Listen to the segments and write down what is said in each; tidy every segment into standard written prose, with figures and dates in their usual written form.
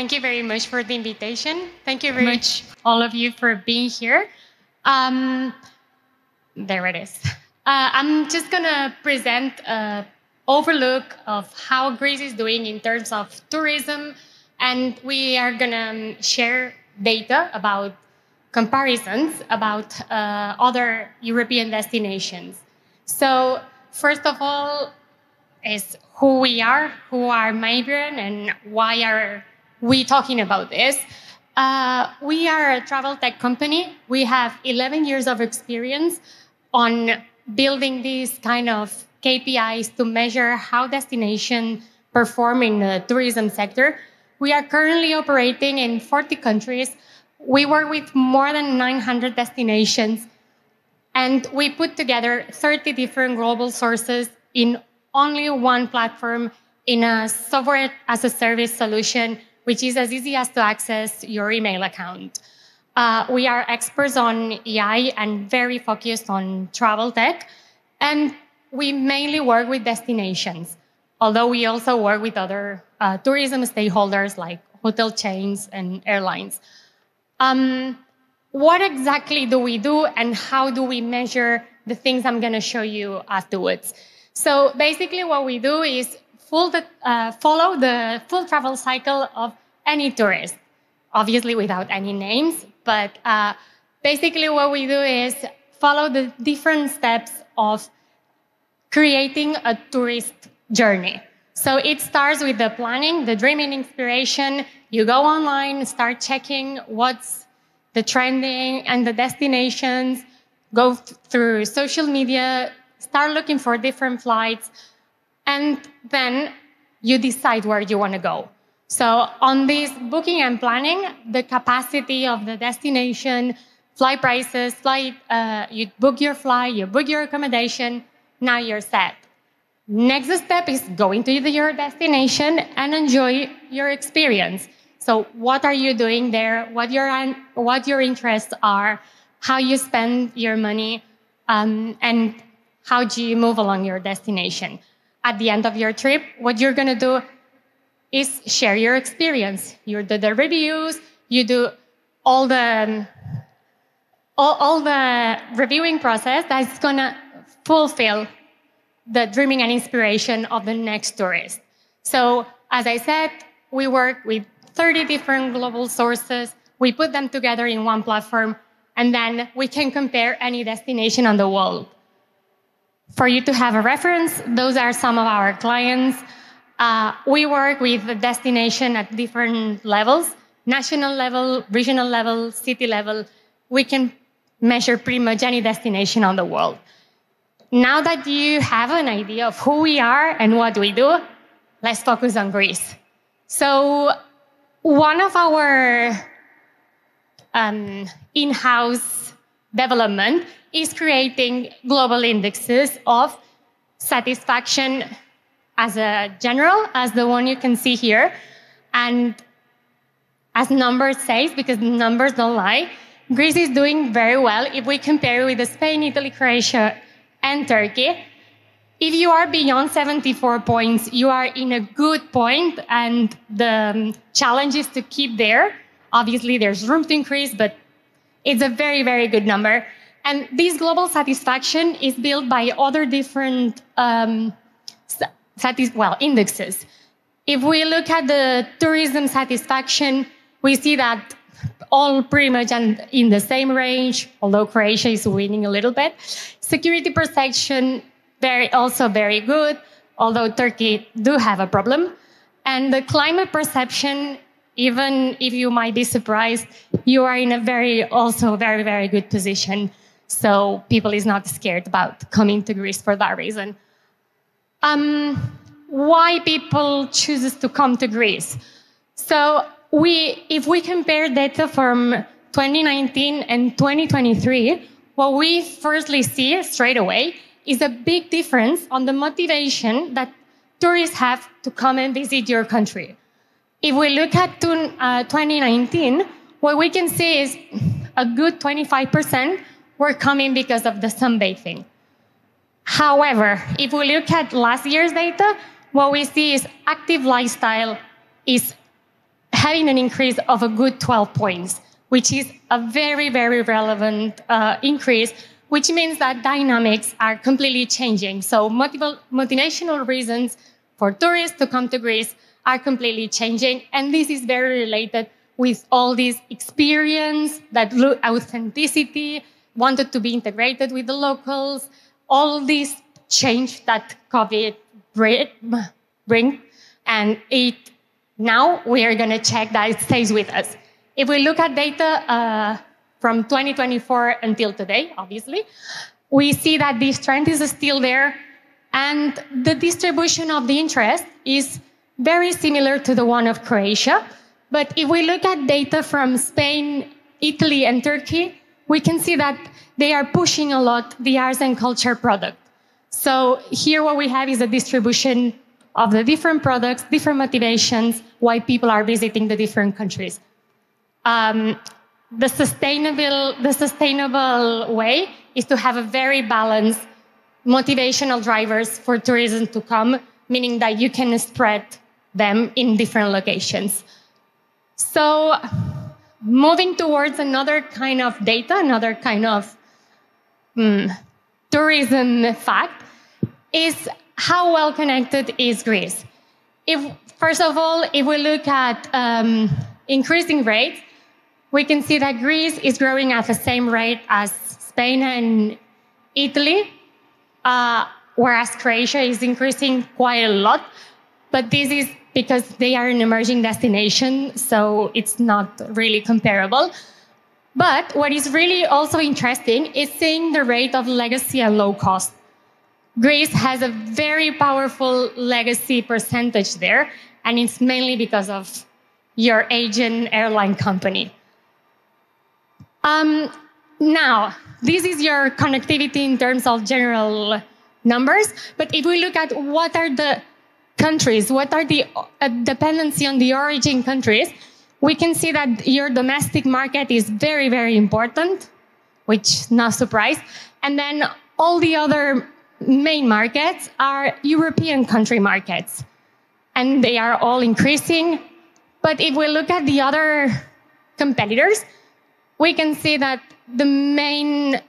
Thank you very much for the invitation. Thank you very much, all of you, for being here. There it is. I'm just going to present an overlook of how Greece is doing in terms of tourism, and we are going to share data about comparisons about other European destinations. So, first of all, is who are Migrant, and why are we talking about this? We are a travel tech company. We have 11 years of experience on building these kind of KPIs to measure how destinations perform in the tourism sector. We are currently operating in 40 countries. We work with more than 900 destinations, and we put together 30 different global sources in only one platform, in a software as a service solution, which is as easy as to access your email account. We are experts on AI and very focused on travel tech, and we mainly work with destinations, although we also work with other tourism stakeholders like hotel chains and airlines. What exactly do we do, and how do we measure the things I'm going to show you afterwards? So basically what we do is follow the full travel cycle of any tourist, obviously without any names, but basically what we do is follow the different steps of creating a tourist journey. So it starts with the planning, the dreaming, inspiration. You go online, start checking what's the trending and the destinations, go through social media, start looking for different flights, and then you decide where you want to go. So on this booking and planning, the capacity of the destination, flight prices, you book your flight, you book your accommodation, now you're set. Next step is going to your destination and enjoy your experience. So what are you doing there? What your interests are, how you spend your money, and how do you move along your destination? At the end of your trip, what you're going to do is share your experience. You do the reviews, you do all the reviewing process that's going to fulfill the dreaming and inspiration of the next tourist. So, as I said, we work with 30 different global sources. We put them together in one platform, and then we can compare any destination on the world. For you to have a reference, those are some of our clients. We work with the destination at different levels, national level, regional level, city level. We can measure pretty much any destination on the world. Now that you have an idea of who we are and what we do, let's focus on Greece. So one of our in-house development is creating global indexes of satisfaction as a general, as the one you can see here. And as numbers say, because numbers don't lie, Greece is doing very well if we compare with Spain, Italy, Croatia, and Turkey. If you are beyond 74 points, you are in a good point, and the challenge is to keep there. Obviously, there's room to increase, but it's a very, very good number. And this global satisfaction is built by other different indexes. If we look at the tourism satisfaction, we see that all pretty much in the same range, although Croatia is winning a little bit. Security perception, also very good, although Turkey do have a problem. And the climate perception, even if you might be surprised, you are in a very, very good position. So people is not scared about coming to Greece for that reason. Why people chooses to come to Greece? So if we compare data from 2019 and 2023, what we firstly see straight away is a big difference on the motivation that tourists have to come and visit your country. If we look at 2019, what we can see is a good 25% were coming because of the sunbathing. However, if we look at last year's data, what we see is active lifestyle is having an increase of a good 12 points, which is a very, very relevant increase, which means that dynamics are completely changing. So motivational reasons for tourists to come to Greece are completely changing. And this is very related with all this experience, that authenticity, wanted to be integrated with the locals, all this change that COVID bring. And now we are going to check that it stays with us. If we look at data from 2024 until today, obviously, we see that this trend is still there, and the distribution of the interest is very similar to the one of Croatia. But if we look at data from Spain, Italy, and Turkey, we can see that they are pushing a lot the arts and culture product. So here what we have is a distribution of the different products, different motivations, why people are visiting the different countries. The sustainable way is to have a very balanced motivational drivers for tourism to come, meaning that you can spread them in different locations. So moving towards another kind of data, another kind of tourism fact is how well connected is Greece. First of all, if we look at increasing rates, we can see that Greece is growing at the same rate as Spain and Italy, whereas Croatia is increasing quite a lot. But this is because they are an emerging destination, so it's not really comparable. But what is really also interesting is seeing the rate of legacy and low cost. Greece has a very powerful legacy percentage there, and it's mainly because of your Asian airline company. Now, this is your connectivity in terms of general numbers, but if we look at what are the countries, what are the dependency on the origin countries, we can see that your domestic market is very, very important, which no surprise. And then all the other main markets are European country markets, and they are all increasing. But if we look at the other competitors, we can see that the main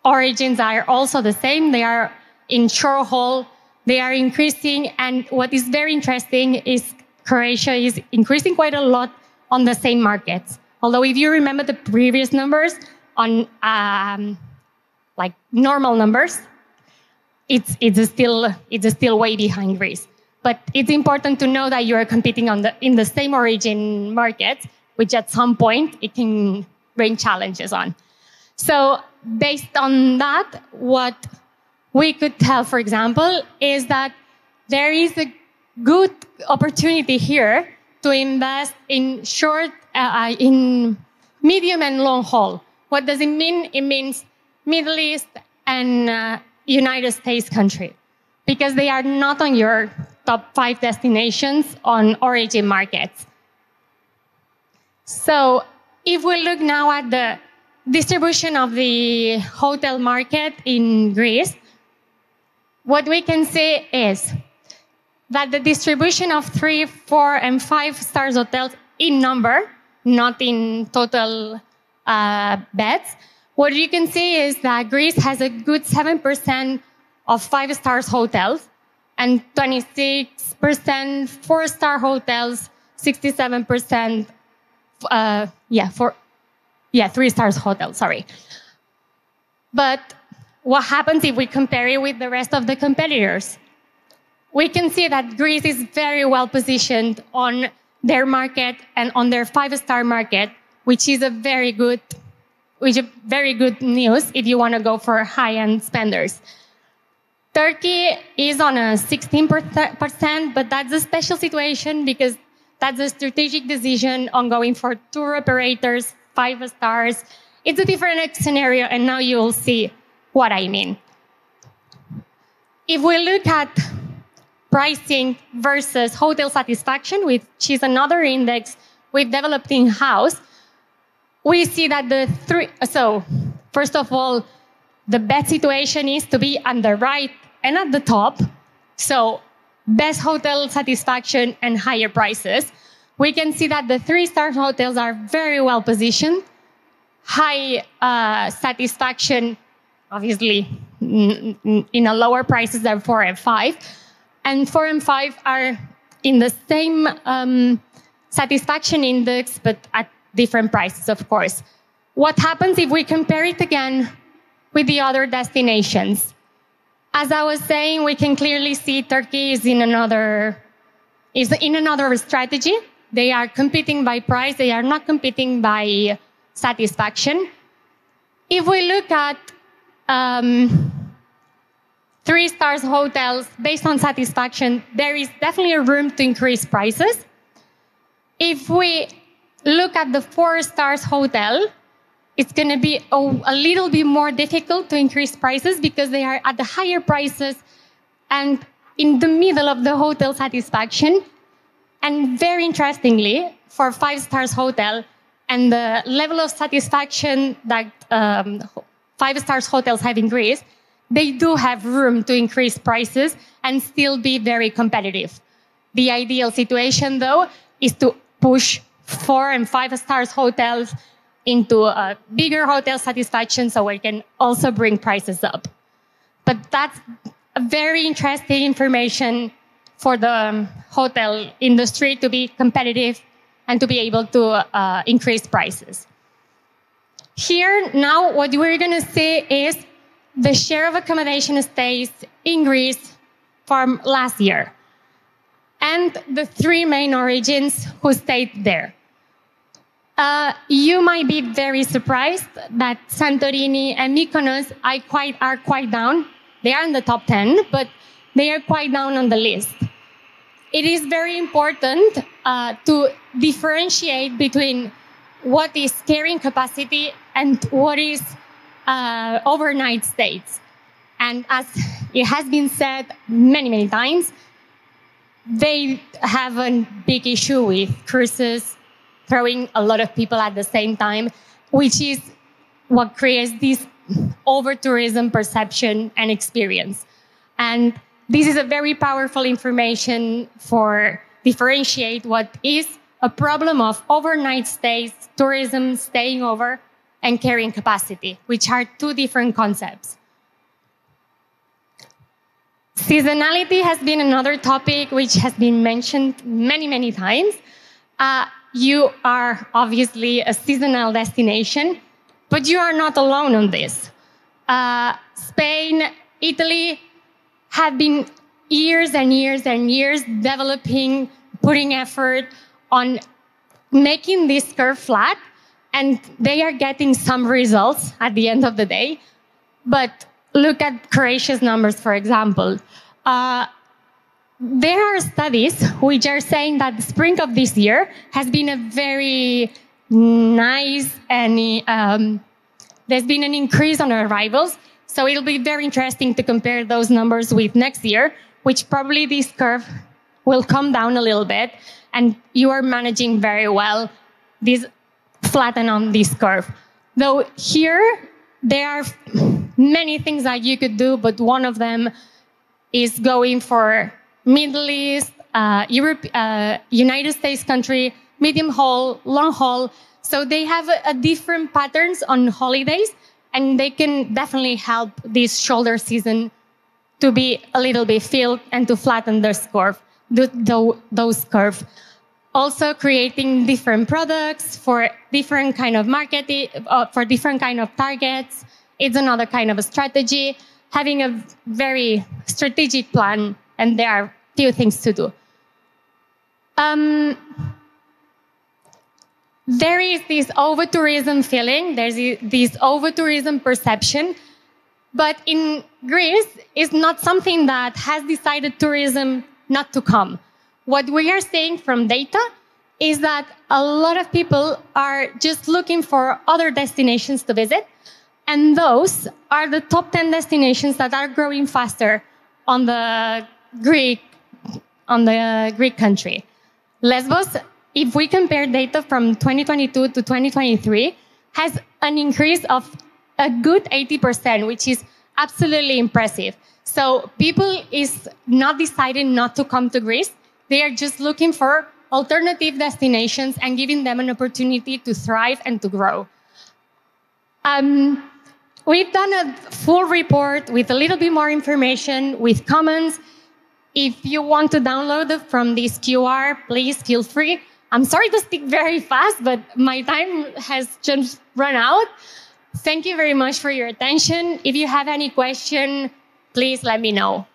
origins are also the same. They are in short haul, they are increasing. And what is very interesting is Croatia is increasing quite a lot on the same markets. Although if you remember the previous numbers on like normal numbers, it's still way behind Greece. But it's important to know that you are competing in the same origin markets, which at some point it can bring challenges on. So based on that, what we could tell, for example, is that there is a good opportunity here to invest in in medium and long haul. What does it mean? It means Middle East and United States country, because they are not on your top 5 destinations on origin markets. So if we look now at the distribution of the hotel market in Greece, what we can see is that the distribution of 3, 4, and 5 stars hotels in number, not in total beds, what you can see is that Greece has a good 7% of 5 stars hotels and 26% 4-star hotels, 67% 3 stars hotels, sorry. But what happens if we compare it with the rest of the competitors? We can see that Greece is very well positioned on their market and on their 5-star market, which is very good news if you want to go for high-end spenders. Turkey is on a 16%, but that's a special situation because that's a strategic decision on going for tour operators, 5 stars. It's a different scenario, and now you will see what I mean. If we look at pricing versus hotel satisfaction, which is another index we've developed in-house, we see that so first of all, the best situation is to be on the right and at the top. So best hotel satisfaction and higher prices, we can see that the 3-star hotels are very well positioned, high satisfaction, obviously in a lower prices than 4 and 5. And 4 and 5 are in the same satisfaction index, but at different prices, of course. What happens if we compare it again with the other destinations? As I was saying, we can clearly see Turkey is in another strategy. They are competing by price. They are not competing by satisfaction. If we look at 3-star hotels based on satisfaction, there is definitely a room to increase prices. If we look at the 4-star hotel, it's going to be a little bit more difficult to increase prices because they are at the higher prices and in the middle of the hotel satisfaction. And very interestingly, for 5-star hotel and the level of satisfaction that 5-star hotels have increased, they do have room to increase prices and still be very competitive. The ideal situation, though, is to push 4 and 5-star hotels into a bigger hotel satisfaction so we can also bring prices up. But that's a very interesting information for the hotel industry to be competitive and to be able to increase prices. Here, now, what we're going to see is the share of accommodation stays in Greece from last year and the 3 main origins who stayed there. You might be very surprised that Santorini and Mykonos are quite down. They are in the top 10, but they are quite down on the list. It is very important to differentiate between what is carrying capacity and what is overnight stays. And as it has been said many, many times, they have a big issue with cruises, throwing a lot of people at the same time, which is what creates this over-tourism perception and experience. And this is a very powerful information for differentiate what is a problem of overnight stays, tourism, staying over, and carrying capacity, which are 2 different concepts. Seasonality has been another topic which has been mentioned many, many times. You are obviously a seasonal destination, but you are not alone on this. Spain, Italy have been years and years and years developing, putting effort on making this curve flat, and they are getting some results at the end of the day. But look at Croatia's numbers, for example. There are studies which are saying that the spring of this year has been a very nice and there's been an increase on arrivals. So it'll be very interesting to compare those numbers with next year, which probably this curve will come down a little bit. And you are managing very well this flatten on this curve. Though here, there are many things that you could do, but one of them is going for Middle East, Europe, United States country, medium haul, long haul. So they have a different patterns on holidays, and they can definitely help this shoulder season to be a little bit filled and to flatten this curve, those curves. Also creating different products for different kind of marketing, for different kind of targets. It's another kind of a strategy. Having a very strategic plan, and there are few things to do. There is this over-tourism feeling, there's this over-tourism perception, but in Greece, it's not something that has decided tourism not to come. What we are seeing from data is that a lot of people are just looking for other destinations to visit, and those are the top 10 destinations that are growing faster on the Greek country. Lesbos, if we compare data from 2022 to 2023, has an increase of a good 80%, which is absolutely impressive. So people is not deciding not to come to Greece. They are just looking for alternative destinations and giving them an opportunity to thrive and to grow. We've done a full report with a little bit more information, with comments. If you want to download it from this QR, please feel free. I'm sorry to speak very fast, but my time has just run out. Thank you very much for your attention. If you have any question, please let me know.